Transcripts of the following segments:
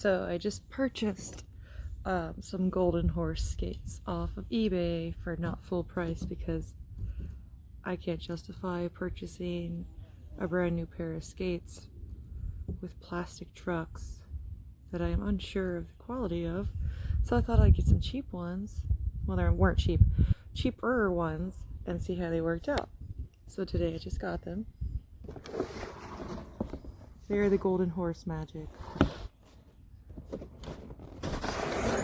So I just purchased some Golden Horse skates off of eBay for not full price because I can't justify purchasing a brand new pair of skates with plastic trucks that I am unsure of the quality of. So I thought I'd get some cheap ones. Well, they weren't cheap, cheaper ones, and see how they worked out. So today I just got them. They're the Golden Horse Magic.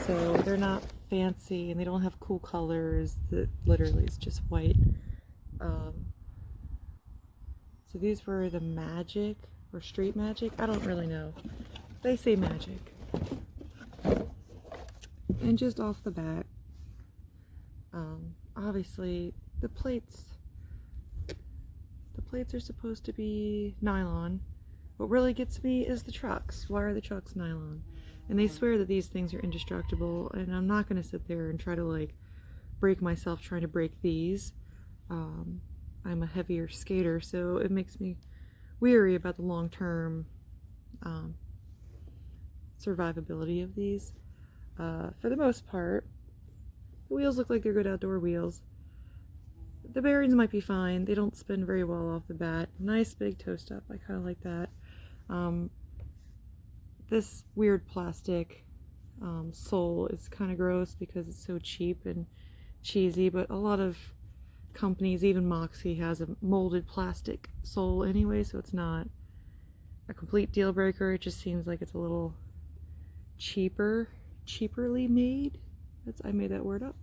So they're not fancy and they don't have cool colors. That literally is just white. So these were the Magic or Street Magic. I don't really know. They say Magic. And just off the bat, obviously the plates are supposed to be nylon. What really gets me is the trucks. Why are the trucks nylon? And they swear that these things are indestructible, and I'm not going to sit there and try to break myself trying to break these. I'm a heavier skater, so it makes me weary about the long-term survivability of these. For the most part, the wheels look like they're good outdoor wheels. The bearings might be fine. They don't spin very well off the bat. Nice big toe step. I kind of like that. This weird plastic sole is kind of gross because it's so cheap and cheesy, but a lot of companies, even Moxi, has a molded plastic sole anyway, so it's not a complete deal breaker. It just seems like it's a little cheaperly made. I made that word up.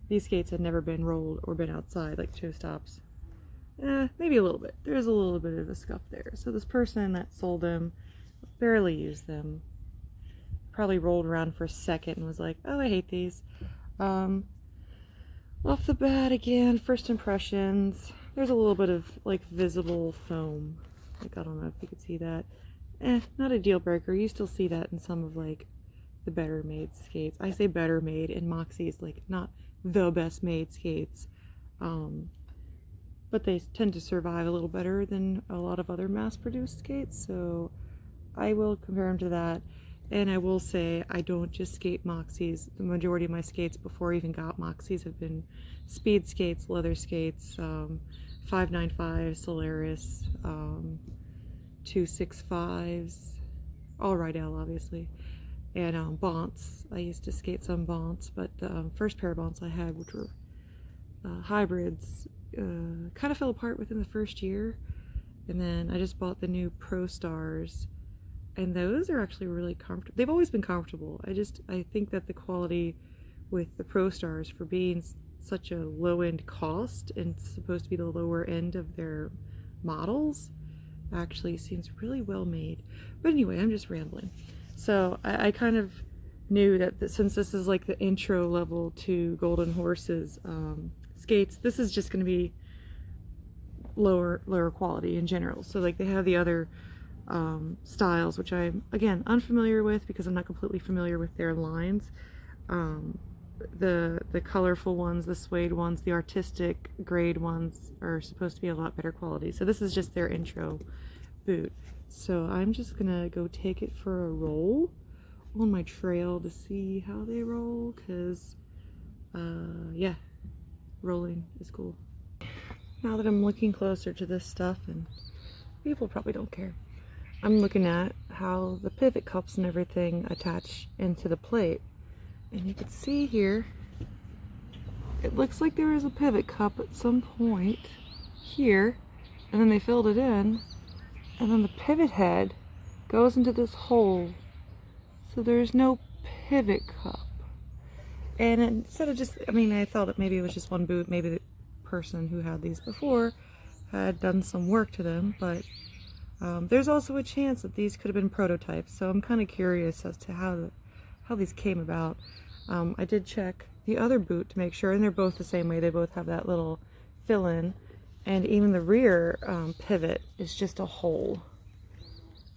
These skates had never been rolled or been outside, like toe stops. Maybe a little bit. There's a little bit of a scuff there. So this person that sold them barely used them. Probably rolled around for a second and was like, oh, I hate these. Off the bat again, first impressions. There's a little bit of visible foam. I don't know if you could see that. Not a deal breaker. You still see that in some of the better made skates. I say better made, and Moxi's not the best made skates. But they tend to survive a little better than a lot of other mass-produced skates, so I will compare them to that. And I will say I don't just skate Moxis. The majority of my skates before I even got Moxis have been speed skates, leather skates, 595, Solaris, 265s, all Rydell obviously, and Bonts. I used to skate some Bonts, but the first pair of Bonts I had, which were hybrids, kind of fell apart within the first year, and then I just bought the new Pro Stars, and those are actually really comfortable. They've always been comfortable. I think that the quality with the Pro Stars, for being such a low-end cost and supposed to be the lower end of their models, actually seems really well made. But anyway, I'm just rambling. So I kind of knew that since this is the intro level to Golden Horse's skates, this is just going to be lower quality in general. So they have the other styles, which I'm again unfamiliar with because I'm not completely familiar with their lines. The colorful ones, the suede ones, the artistic grade ones are supposed to be a lot better quality. So this is just their intro boot. So I'm just gonna go take it for a roll on my trail to see how they roll, because yeah, rolling is cool. Now that I'm looking closer to this stuff, and people probably don't care, I'm looking at how the pivot cups and everything attach into the plate. And you can see here, it looks like there was a pivot cup at some point here, and then they filled it in, and then the pivot head goes into this hole. So there's no pivot cup. And instead of just, I thought that maybe it was just one boot, maybe the person who had these before had done some work to them, but there's also a chance that these could have been prototypes, so I'm kind of curious as to how these came about. I did check the other boot to make sure, and they're both the same way. They both have that little fill-in, and even the rear pivot is just a hole.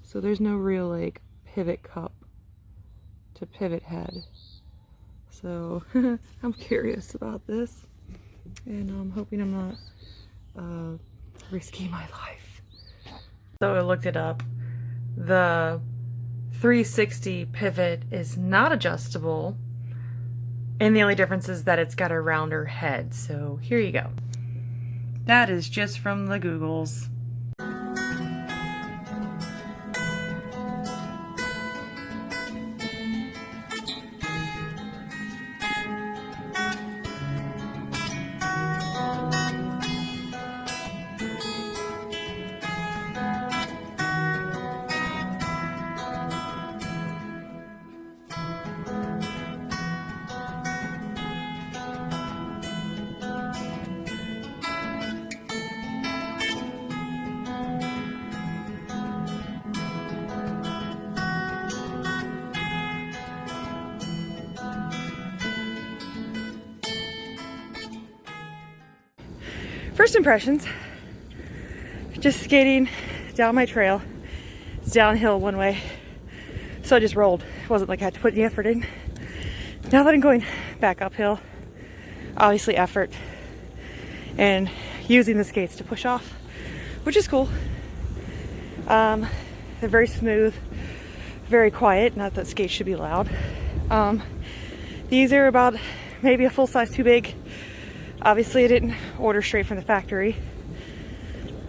So there's no real pivot cup to pivot head. So I'm curious about this, and I'm hoping I'm not risking my life. So I looked it up. The 360 pivot is not adjustable, and the only difference is that it's got a rounder head. So here you go. That is just from the Googles. First impressions, just skating down my trail. It's downhill one way, so I just rolled. It wasn't like I had to put any effort in. Now that I'm going back uphill, obviously effort and using the skates to push off, which is cool. They're very smooth, very quiet. Not that skates should be loud. These are about maybe a full size too big. Obviously I didn't order straight from the factory,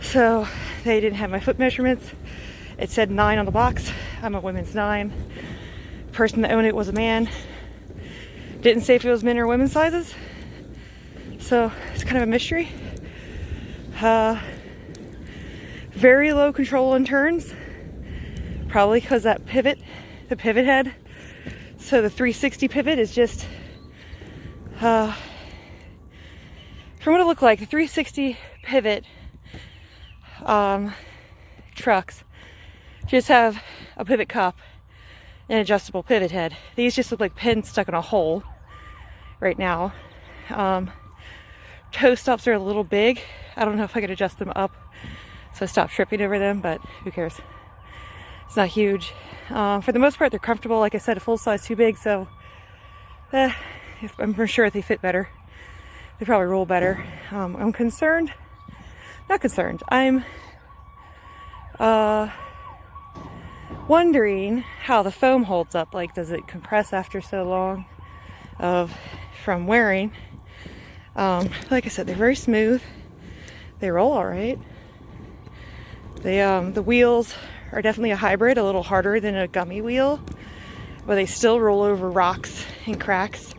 so they didn't have my foot measurements. It said 9 on the box. I'm a women's 9. The person that owned it was a man. Didn't say if it was men or women's sizes, so it's kind of a mystery. Very low control on turns, probably because that pivot, the pivot head. So the 360 pivot is just from what it looked like, the 360 pivot trucks just have a pivot cup and adjustable pivot head. These just look like pins stuck in a hole right now. Toe stops are a little big. I don't know if I could adjust them up so I stop tripping over them, but who cares? It's not huge. For the most part, they're comfortable. Like I said, a full size too big, so I'm sure they fit better. They probably roll better. I'm concerned, not concerned. I'm wondering how the foam holds up. Like, does it compress after so long from wearing? Like I said, they're very smooth. They roll all right. The wheels are definitely a hybrid, a little harder than a gummy wheel, but they still roll over rocks and cracks.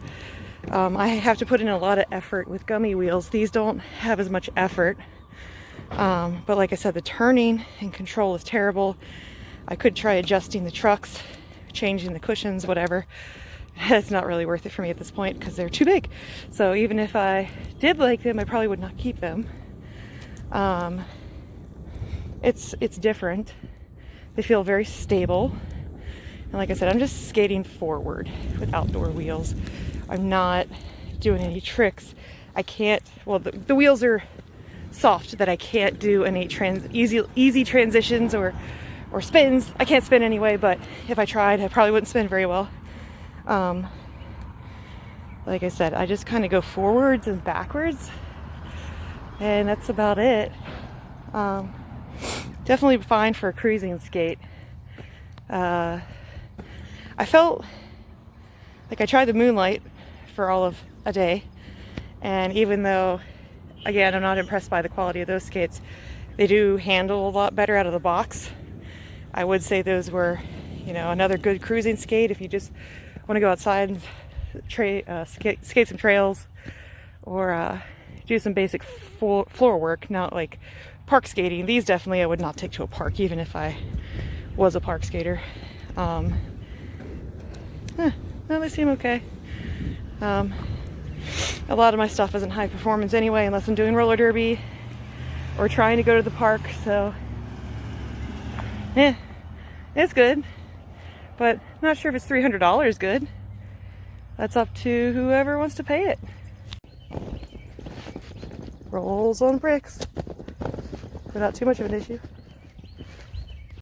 I have to put in a lot of effort with gummy wheels. These don't have as much effort. But like I said, the turning and control is terrible. I could try adjusting the trucks, changing the cushions, whatever. It's not really worth it for me at this point because they're too big. So even if I did like them, I probably would not keep them. It's different. They feel very stable. And like I said, I'm just skating forward with outdoor wheels. I'm not doing any tricks. I can't, well, the wheels are soft that I can't do any easy transitions or spins. I can't spin anyway, but if I tried, I probably wouldn't spin very well. Like I said, I just kind of go forwards and backwards, and that's about it. Definitely fine for a cruising skate. I felt like I tried the Moonlight for all of a day, and even though, again, I'm not impressed by the quality of those skates, they do handle a lot better out of the box. I would say those were, another good cruising skate if you just want to go outside and skate some trails or do some basic floor work, not like park skating. These definitely I would not take to a park, even if I was a park skater. Well, they seem okay. A lot of my stuff isn't high performance anyway, unless I'm doing roller derby or trying to go to the park, so it's good, but not sure if it's $300 good. That's up to whoever wants to pay it. Rolls on bricks. Not too much of an issue.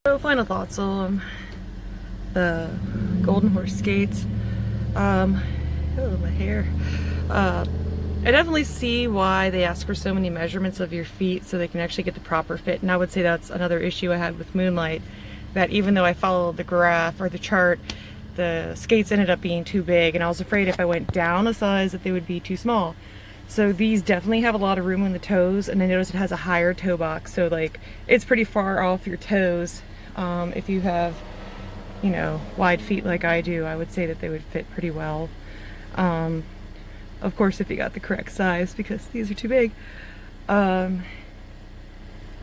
So final thoughts on the Golden Horse skates. Oh, my hair. I definitely see why they ask for so many measurements of your feet so they can actually get the proper fit, and I would say that's another issue I had with Moonlight. that even though I followed the graph or the chart, the skates ended up being too big, and I was afraid if I went down a size that they would be too small. So these definitely have a lot of room in the toes, and I noticed it has a higher toe box, so like it's pretty far off your toes. If you have, you know, wide feet like I do, I would say that they would fit pretty well. Of course, if you got the correct size, because these are too big.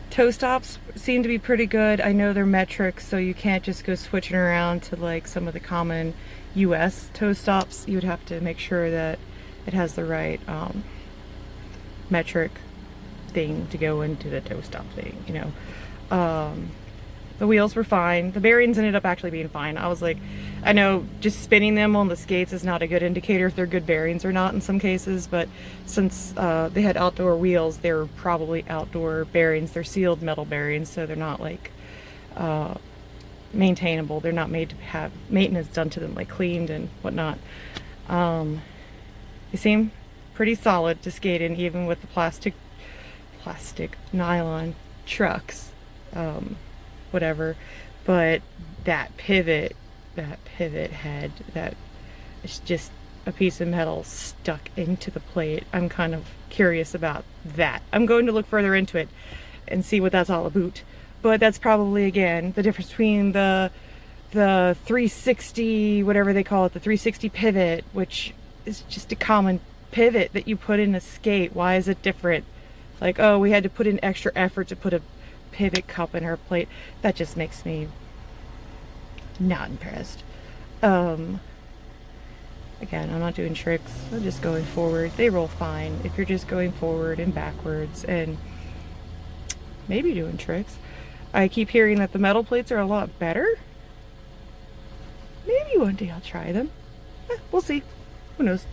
Toe stops seem to be pretty good. I know they're metric, so you can't just go switching around to like some of the common US toe stops. You would have to make sure that it has the right metric thing to go into the toe stop thing, you know. The wheels were fine. The bearings ended up actually being fine. I was like, I know just spinning them on the skates is not a good indicator if they're good bearings or not in some cases, but since they had outdoor wheels, they were probably outdoor bearings. They're sealed metal bearings, so they're not like maintainable. They're not made to have maintenance done to them, like cleaned and whatnot. They seem pretty solid to skate in, even with the plastic nylon trucks, whatever. But that pivot head, that is just a piece of metal stuck into the plate. I'm kind of curious about that. I'm going to look further into it and see what that's all about. But that's probably, again, the difference between the 360, whatever they call it, the 360 pivot, which is just a common pivot that you put in a skate. Why is it different? Like, oh, we had to put in extra effort to put a pivot cup in our plate. That just makes me not impressed. Again, I'm not doing tricks. I'm just going forward. They roll fine if you're just going forward and backwards and maybe doing tricks. I keep hearing that the metal plates are a lot better. Maybe one day I'll try them. We'll see. Who knows?